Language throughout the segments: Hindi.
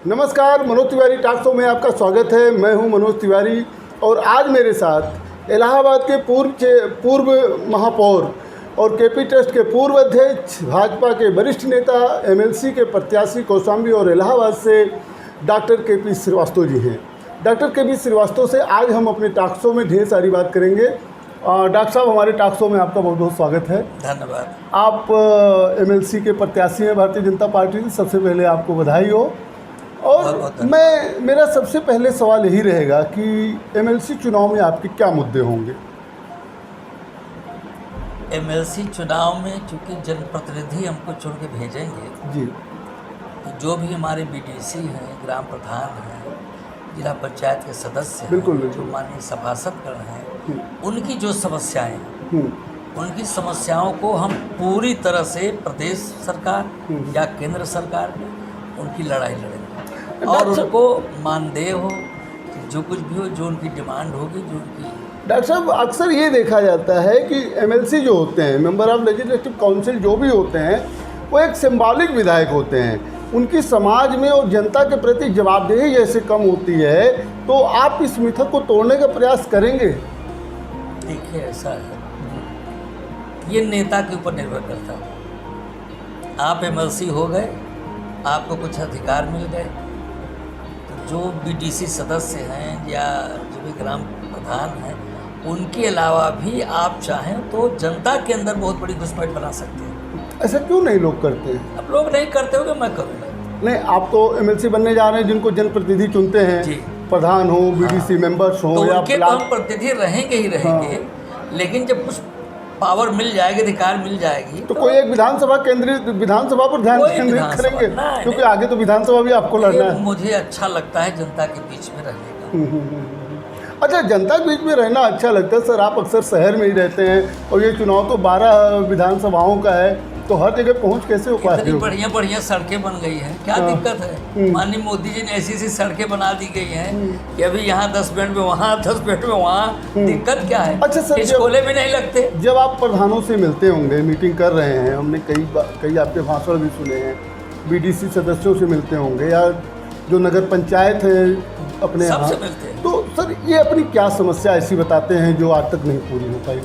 नमस्कार, मनोज तिवारी टॉक शो में आपका स्वागत है। मैं हूं मनोज तिवारी और आज मेरे साथ इलाहाबाद के पूर्व महापौर और केपी ट्रस्ट के पूर्व अध्यक्ष, भाजपा के वरिष्ठ नेता, एमएलसी के प्रत्याशी कौशाम्बी और इलाहाबाद से डॉक्टर केपी श्रीवास्तव जी हैं। डॉक्टर केपी श्रीवास्तव से आज हम अपने टॉक शो में ढेर सारी बात करेंगे। डॉक्टर साहब, हमारे टॉक शो में आपका बहुत बहुत स्वागत है। धन्यवाद। आप एमएलसी के प्रत्याशी हैं भारतीय जनता पार्टी से। सबसे पहले आपको बधाई हो। और मेरा सबसे पहले सवाल यही रहेगा कि एमएलसी चुनाव में आपके क्या मुद्दे होंगे? एमएलसी चुनाव में चूँकि जनप्रतिनिधि हमको चुन के भेजेंगे जी, तो जो भी हमारे बीडीसी हैं, ग्राम प्रधान हैं, जिला पंचायत के सदस्य बिल्कुल, हैं, जो माननीय सभासदगण हैं, उनकी जो समस्याएं हैं, उनकी समस्याओं को हम पूरी तरह से प्रदेश सरकार या केंद्र सरकार में उनकी लड़ाई लड़ेंगे और उनको मानदेय हो, जो कुछ भी हो, जो उनकी डिमांड होगी, जो उनकी। डॉक्टर साहब, अक्सर ये देखा जाता है कि एमएलसी जो होते हैं, मेंबर ऑफ लेजिस्लेटिव काउंसिल जो भी होते हैं, वो एक सिंबॉलिक विधायक होते हैं। उनकी समाज में और जनता के प्रति जवाबदेही जैसे कम होती है, तो आप इस मिथक को तोड़ने का प्रयास करेंगे? देखिए, ऐसा है, ये नेता के ऊपर निर्भर करता है। आप एमएलसी हो गए, आपको कुछ अधिकार मिल गए, तो जो बीडीसी सदस्य हैं या जो भी ग्राम प्रधान हैं, उनके अलावा भी आप चाहें तो जनता के अंदर बहुत बड़ी घुसपैठ बना सकते हैं। ऐसा क्यों नहीं लोग करते हैं? अब लोग नहीं करते होंगे, मैं करूँगा। नहीं, आप तो एमएलसी बनने जा रहे हैं, जिनको जनप्रतिनिधि चुनते हैं, जी, प्रधान हो, बीडीसी मेंबर्स हो, तो या उनके तो हम प्रतिनिधि रहेंगे ही रहेंगे। लेकिन जब कुछ पावर मिल जाएगी, अधिकार मिल जाएगी, तो कोई एक विधानसभा पर ध्यान केंद्रित करेंगे, क्योंकि आगे तो विधानसभा भी आपको लड़ना है। मुझे अच्छा लगता है जनता के बीच में रहने का। अच्छा, जनता के बीच में रहना अच्छा लगता है। सर, आप अक्सर शहर में ही रहते हैं और ये चुनाव तो 12 विधानसभाओं का है, तो हर जगह पहुंच कैसे हो पाती है? बढ़िया बढ़िया सड़कें बन गई हैं, क्या दिक्कत है? माननीय मोदी जी ने ऐसी ऐसी सड़कें बना दी गई हैं कि अभी यहाँ 10 मिनट में वहाँ, 10 मिनट में वहाँ, दिक्कत क्या है? अच्छा सर, स्कूले भी नहीं लगते। जब आप प्रधानों से मिलते होंगे, मीटिंग कर रहे हैं, हमने कई आपके भाषण भी सुने हैं, बीडीसी सदस्यों से मिलते होंगे या जो नगर पंचायत है अपने यहाँ, सबसे मिलते हैं, तो सर ये अपनी क्या समस्या ऐसी बताते हैं जो आज तक नहीं पूरी हो पाई?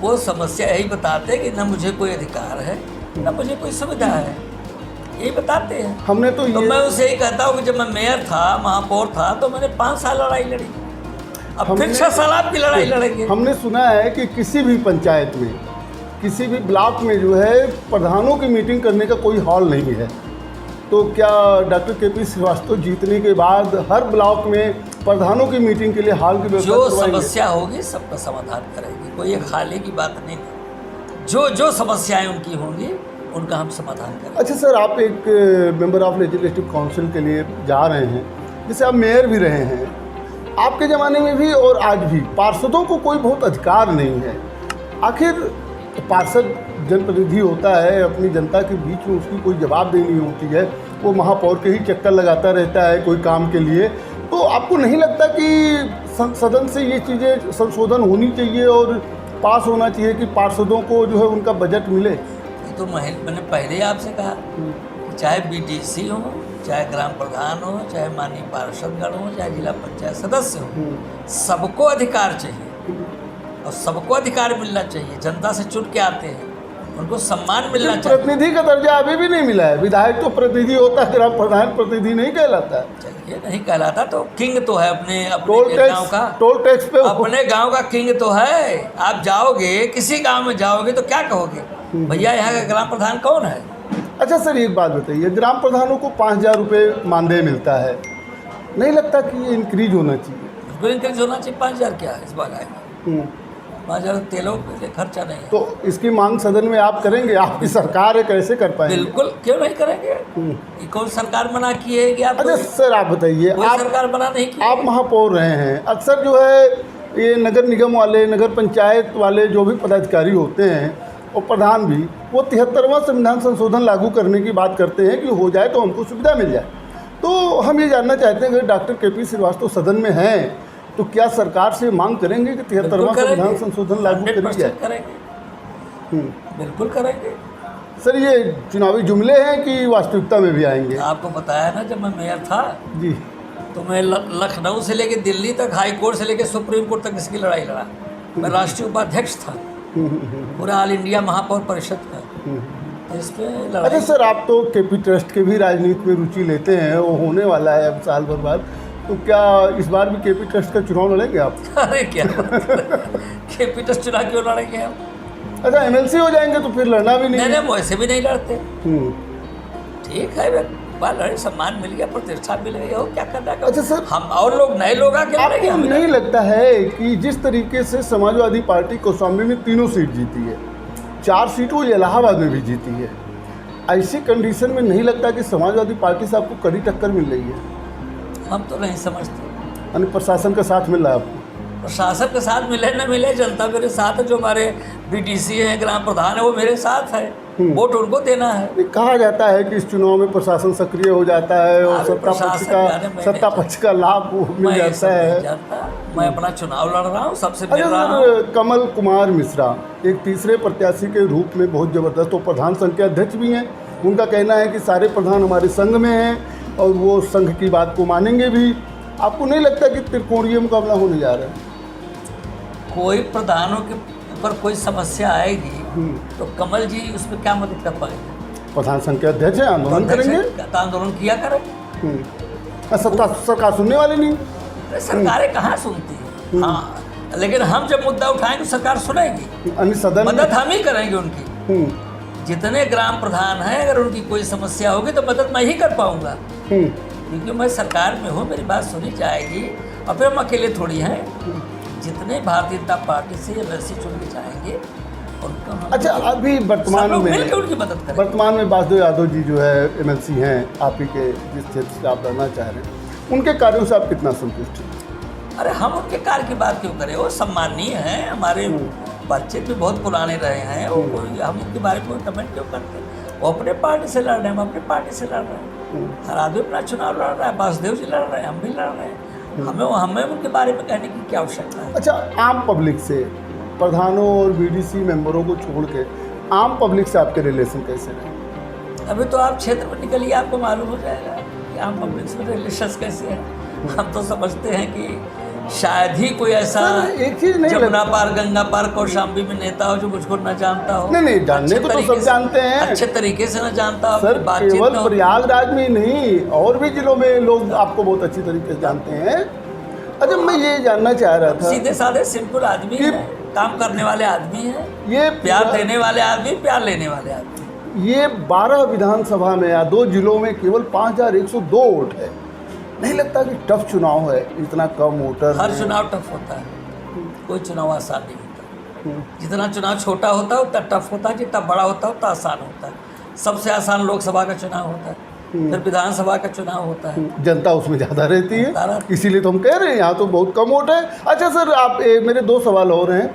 वो समस्या यही बताते हैं कि न मुझे कोई अधिकार है, न मुझे कोई सुविधा है, यही बताते हैं। हमने तो मैं उसे यही कहता हूँ कि जब मैं मेयर था, महापौर था, तो मैंने 5 साल लड़ाई लड़ी, अब फिर 6 साल आपकी लड़ाई लड़ेंगे। हमने सुना है कि किसी भी पंचायत में, किसी भी ब्लॉक में जो है, प्रधानों की मीटिंग करने का कोई हॉल नहीं है। तो क्या डॉक्टर केपी श्रीवास्तव जीतने के बाद हर ब्लॉक में प्रधानों की मीटिंग के लिए हॉल की व्यवस्था जो करवाएंगे? समस्या होगी सबका समाधान करेंगे, कोई एक खाली की बात नहीं। जो समस्याएं उनकी होंगी उनका हम समाधान करेंगे। अच्छा सर, आप एक मेंबर ऑफ लेजिस्लेटिव काउंसिल के लिए जा रहे हैं, जैसे आप मेयर भी रहे हैं। आपके ज़माने में भी और आज भी पार्षदों को कोई बहुत अधिकार नहीं है। आखिर पार्षद जनप्रतिनिधि होता है, अपनी जनता के बीच में उसकी कोई जवाबदेही नहीं होती है, वो महापौर के ही चक्कर लगाता रहता है कोई काम के लिए। तो आपको नहीं लगता कि सदन से ये चीज़ें संशोधन होनी चाहिए और पास होना चाहिए कि पार्षदों को जो है उनका बजट मिले? ये तो मैंने पहले ही आपसे कहा कि चाहे बीडीसी हो, चाहे ग्राम प्रधान हो, चाहे माननीय पार्षदगण हो, चाहे जिला पंचायत सदस्य हो, सबको अधिकार चाहिए और सबको अधिकार मिलना चाहिए। जनता से चुन के आते हैं, उनको सम्मान मिलना चाहिए। प्रतिनिधि का दर्जा अभी भी नहीं मिला है। विधायक तो प्रतिनिधि होता है, ग्राम प्रधान प्रतिनिधि नहीं कहलाता है। चलिए, नहीं कहलाता तो किंग तो है अपने गांव का, टोल टैक्स पे अपने गांव का किंग तो है। आप जाओगे, किसी गांव में जाओगे तो क्या कहोगे, भैया यहाँ का ग्राम प्रधान कौन है? अच्छा सर, एक बात बताइए, ग्राम प्रधानों को 5,000 रुपये मानदेय मिलता है, नहीं लगता कि ये इंक्रीज होना चाहिए? बिल्कुल इंक्रीज होना चाहिए। 5,000 क्या है इस बार आएगा? 5,000 तेलों के खर्चा नहीं है। तो इसकी मांग सदन में आप करेंगे? आपकी सरकार है, कैसे कर पाएंगे? बिल्कुल, क्यों नहीं करेंगे? ये कौन सरकार मना की है कि आप? अच्छा सर, आप बताइए, आप सरकार मना नहीं की? आप महापौर रहे हैं, अक्सर जो है ये नगर निगम वाले, नगर पंचायत वाले जो भी पदाधिकारी होते हैं और प्रधान भी, वो 73वां संविधान संशोधन लागू करने की बात करते हैं कि हो जाए तो हमको सुविधा मिल जाए। तो हम ये जानना चाहते हैं कि डॉक्टर केपी श्रीवास्तव सदन में हैं, तो क्या सरकार से मांग करेंगे कि 73वां संविधान संशोधन लागू करी जाए? करेंगे, बिल्कुल करेंगे। सर ये चुनावी जुमले हैं कि वास्तविकता में भी आएंगे? आपको बताया ना, जब मैं मेयर था जी। तो मैं लखनऊ से लेकर दिल्ली तक, हाई कोर्ट से लेकर सुप्रीम कोर्ट तक इसकी लड़ाई लड़ा। मैं राष्ट्रीय उपाध्यक्ष था पूरा ऑल इंडिया महापौर परिषद का। तो इस पे अच्छा लड़ाई। सर, आप तो केपी ट्रस्ट के भी राजनीति में रुचि लेते हैं, वो होने वाला है अब साल भर बाद, तो क्या इस बार भी केपी ट्रस्ट का चुनाव लड़ेंगे आप? अरे क्या केपी ट्रस्ट चुनाव क्यों लड़ेंगे हम? अच्छा एमएलसी हो जाएंगे तो फिर लड़ना भी नहीं? नहीं, वैसे भी नहीं लड़ते। हम्म। ठीक है, बात लड़े, सम्मान मिल गया, प्रतिष्ठा मिल गई, हो क्या करना है? अच्छा सर, हम और लोग नए लोग आके लड़ेंगे? आपको नहीं लगता है कि जिस तरीके से समाजवादी पार्टी कौशाम्बी में 3 सीट जीती है, 4 सीटों इलाहाबाद में भी जीती है, ऐसी कंडीशन में नहीं लगता कि समाजवादी पार्टी से आपको कड़ी टक्कर मिल रही है? हम तो नहीं समझते। यानी प्रशासन का साथ मिल रहा है आपको? प्रशासन के साथ मिले न मिले, जनता मेरे साथ है। जो हमारे बीडीसी हैं, ग्राम प्रधान है, वो मेरे साथ है। वोट उनको देना है। कहा जाता है कि इस चुनाव में प्रशासन सक्रिय हो जाता है और सत्ता पक्ष का लाभ मिल जाता है। मैं अपना चुनाव लड़ रहा हूँ, सबसे मिल अच्छा रहा हूँ। सर, कमल कुमार मिश्रा एक तीसरे प्रत्याशी के रूप में बहुत जबरदस्त, तो प्रधान संघ के अध्यक्ष भी हैं। उनका कहना है कि सारे प्रधान हमारे संघ में हैं और वो संघ की बात को मानेंगे भी। आपको नहीं लगता कि त्रिकोणीय मुकाबला होने जा रहा है? कोई प्रधानों के ऊपर कोई समस्या आएगी तो कमल जी उस पर क्या मदद कर पाएंगे? प्रधान संघ के अध्यक्ष हैं, आंदोलन करेंगे। तो आंदोलन किया करें। सरकार सुनने वाली नहीं। सरकारें कहाँ सुनती है? हाँ, लेकिन हम जब मुद्दा उठाएंगे तो सरकार सुनेगी। सदन मदद हम ही करेंगे उनकी। जितने ग्राम प्रधान हैं, अगर उनकी कोई समस्या होगी तो मदद मैं ही कर पाऊंगा, क्योंकि मैं सरकार में हूँ, मेरी बात सुनी जाएगी। और फिर हम अकेले थोड़ी हैं। जितने भारतीय जनता पार्टी से एमएलसी चुन के जाएंगे उनका अच्छा, अभी वर्तमान में मिलकर उनकी मदद करें। वर्तमान में वासुदेव यादव जी जो है एमएलसी हैं, आप ही के जिस क्षेत्र से आप रहना चाह रहे हैं, उनके कार्यों से आप कितना संतुष्ट हैं? अरे हम उनके कार्य की बात क्यों करें? वो सम्माननीय हैं, हमारे बच्चे भी बहुत पुराने रहे हैं। हम उनके बारे में कोई कमेंट क्यों करते हैं? वो अपने पार्टी से लड़ रहे हैं, हम अपने पार्टी से लड़ रहे हैं। हर आदमी अपना चुनाव लड़ रहा है। वासुदेव जी लड़ रहे हैं, हम भी लड़ रहे हैं। हमें उनके बारे में कहने की क्या आवश्यकता है? अच्छा, आम पब्लिक से, प्रधानों और बीडीसी मेंबरों को छोड़ के आम पब्लिक से आपके रिलेशन कैसे रहे? अभी तो आप क्षेत्र में निकलिए, आपको मालूम हो जाएगा कि आम पब्लिक से रिलेशन कैसे हैं। हम तो समझते हैं कि शायद ही कोई ऐसा एक चीज नहीं, जमुना पार गंगा पार कौशाम्बी में नेता हो जो मुझको न जानता हो। नहीं, जानने को तो सब जानते हैं, अच्छे तरीके से न जानता हो। सर, केवल प्रयागराज में नहीं, और भी जिलों में लोग आपको बहुत अच्छी तरीके से जानते हैं। अच्छा, मैं ये जानना चाह रहा था, सीधे साधे सिंपल आदमी है, काम करने वाले आदमी है, ये प्यार देने वाले आदमी, प्यार लेने वाले आदमी। ये 12 विधानसभा में या 2 जिलों में केवल 5102 वोट है। नहीं लगता कि टफ चुनाव है, इतना कम वोटर? हर चुनाव टफ होता है, कोई चुनाव आसान नहीं होता। जितना चुनाव छोटा होता है उतना टफ होता है, जितना बड़ा होता है उतना आसान होता है। सबसे आसान लोकसभा का चुनाव होता है, फिर विधानसभा का चुनाव होता है। जनता उसमें ज़्यादा रहती है, इसीलिए तो हम कह रहे हैं यहाँ तो बहुत कम वोट है। अच्छा सर, आप मेरे 2 सवाल और हैं।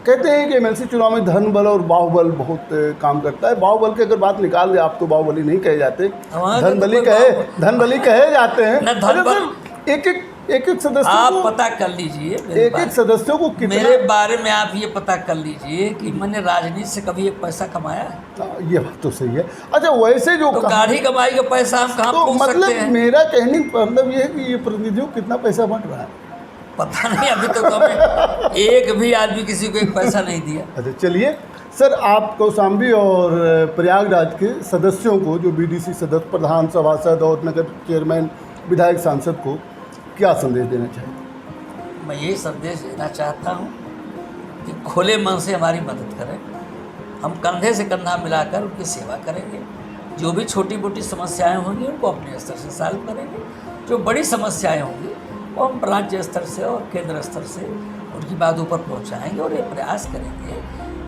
कहते हैं कि एमएलसी चुनाव में धन बल और बाहुबल बहुत काम करता है। बाहुबल की अगर बात निकाल दे, आप तो बाहुबली नहीं कहे जाते, धनबली कहे जाते हैं। एक सदस्य आप पता कर लीजिए, एक सदस्यों को कितने, मेरे बारे में आप ये पता कर लीजिए कि मैंने राजनीति से कभी एक पैसा कमाया है? ये बात तो सही है। अच्छा, वैसे जो तो गाड़ी कमाई का पैसा हम कहाँ तो पूछ सकते हैं? मतलब मेरा कहने का मतलब ये है कि ये प्रतिनिधियों को कितना पैसा बंट रहा है? पता नहीं, अभी तो हमें एक भी आदमी किसी को एक पैसा नहीं दिया। अच्छा चलिए सर, आप कौशाम्बी और प्रयागराज के सदस्यों को, जो बीडीसी सदस्य, प्रधान, सभासद और नगर चेयरमैन, विधायक, सांसद को क्या संदेश देना चाहेंगे? मैं यही संदेश देना चाहता हूँ कि खुले मन से हमारी मदद करें। हम कंधे से कंधा मिलाकर उनकी सेवा करेंगे। जो भी छोटी मोटी समस्याएं होंगी उनको अपने स्तर से सॉल्व करेंगे। जो बड़ी समस्याएं होंगी वो हम राज्य स्तर से और केंद्र स्तर से उनकी बात ऊपर पहुँचाएँगे और ये प्रयास करेंगे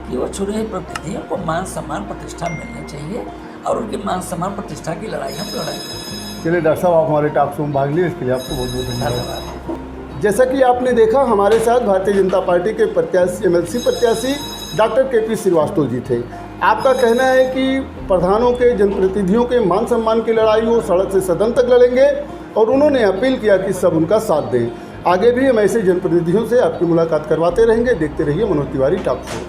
कि वो चुने हुए प्रतिनिधियों को मान सम्मान प्रतिष्ठा मिलनी चाहिए और उनकी मान सम्मान प्रतिष्ठा की लड़ाई हम लड़ाएंगे। चलिए डॉक्टर साहब, आप हमारे टॉक शो में भाग लिए, इसके लिए आपको बहुत बहुत धन्यवाद। जैसा कि आपने देखा, हमारे साथ भारतीय जनता पार्टी के प्रत्याशी, एमएलसी प्रत्याशी डॉक्टर केपी श्रीवास्तव जी थे। आपका कहना है कि प्रधानों के, जनप्रतिनिधियों के मान सम्मान की लड़ाई वो सड़क से सदन तक लड़ेंगे और उन्होंने अपील किया कि सब उनका साथ दें। आगे भी हम ऐसे जनप्रतिनिधियों से आपकी मुलाकात करवाते रहेंगे। देखते रहिए मनोज तिवारी टॉक शो।